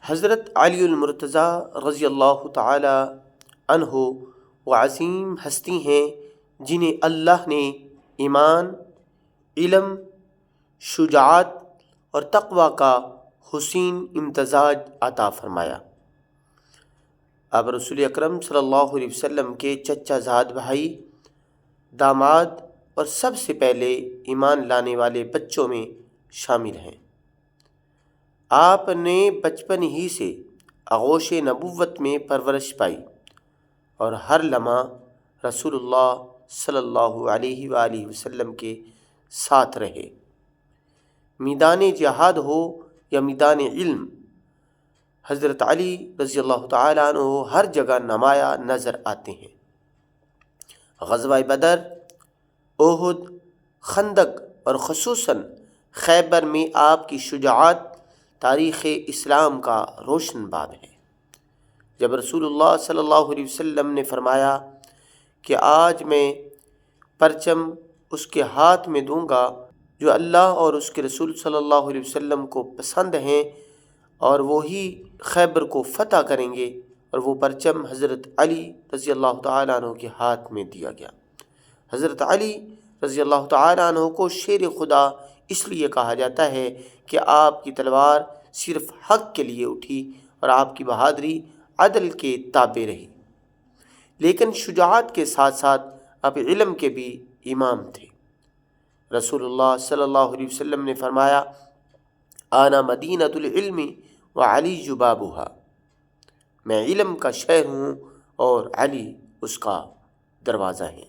حضرت علی المرتضیٰ رضی اللہ تعالی عنہ وہ عظیم ہستی ہیں جنہیں اللہ نے ایمان، علم، شجاعت اور تقوی کا حسین امتزاج عطا فرمایا۔ آپ رسول اکرم صلی اللہ علیہ وسلم کے چچا زاد بھائی، داماد اور سب سے پہلے ایمان لانے والے بچوں میں شامل ہیں۔ آپ نے بچپن ہی سے آغوش نبوت میں پرورش پائی اور ہر لمحہ رسول اللہ صلی اللہ علیہ وآلہ وسلم کے ساتھ رہے۔ میدان جہاد ہو یا میدان علم، حضرت علی رضی اللہ تعالیٰ عنہ ہر جگہ نمایاں نظر آتے ہیں۔ غزوہ بدر، احد، خندق اور خصوصاً خیبر میں آپ کی شجاعت تاریخ اسلام کا روشن باب ہے۔ جب رسول اللہ صلی اللہ علیہ وسلم نے فرمایا کہ آج میں پرچم اس کے ہاتھ میں دوں گا جو اللہ اور اس کے رسول صلی اللہ علیہ وسلم کو پسند ہیں، اور وہی خیبر کو فتح کریں گے، اور وہ پرچم حضرت علی رضی اللہ تعالیٰ عنہ کے ہاتھ میں دیا گیا۔ حضرت علی رضی اللہ تعالیٰ عنہ کو شیر خدا اس لیے کہا جاتا ہے کہ آپ کی تلوار صرف حق کے لیے اٹھی اور آپ کی بہادری عدل کے تابع رہی، لیکن شجاعت کے ساتھ ساتھ آپ علم کے بھی امام تھے۔ رسول اللہ صلی اللہ علیہ وسلم نے فرمایا، آنا مدینۃ العلم وعلی بابھا، میں علم کا شہر ہوں اور علی اس کا دروازہ ہے۔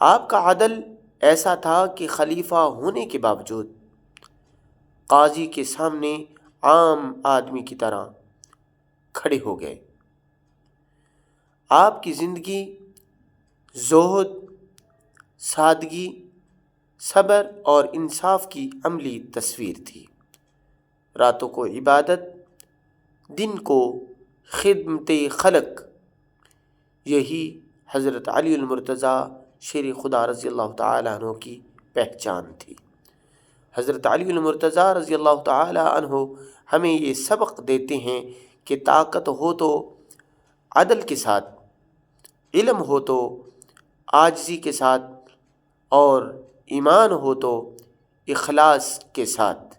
آپ کا عدل ایسا تھا کہ خلیفہ ہونے کے باوجود قاضی کے سامنے عام آدمی کی طرح کھڑے ہو گئے۔ آپ کی زندگی زہد، سادگی، صبر اور انصاف کی عملی تصویر تھی۔ راتوں کو عبادت، دن کو خدمت خلق، یہی حضرت علی المرتضیٰ شیر خدا رضی اللہ تعالیٰ عنہ کی پہچان تھی۔ حضرت علی المرتضیٰ رضی اللہ تعالیٰ عنہ ہمیں یہ سبق دیتے ہیں کہ طاقت ہو تو عدل کے ساتھ، علم ہو تو عاجزی کے ساتھ، اور ایمان ہو تو اخلاص کے ساتھ۔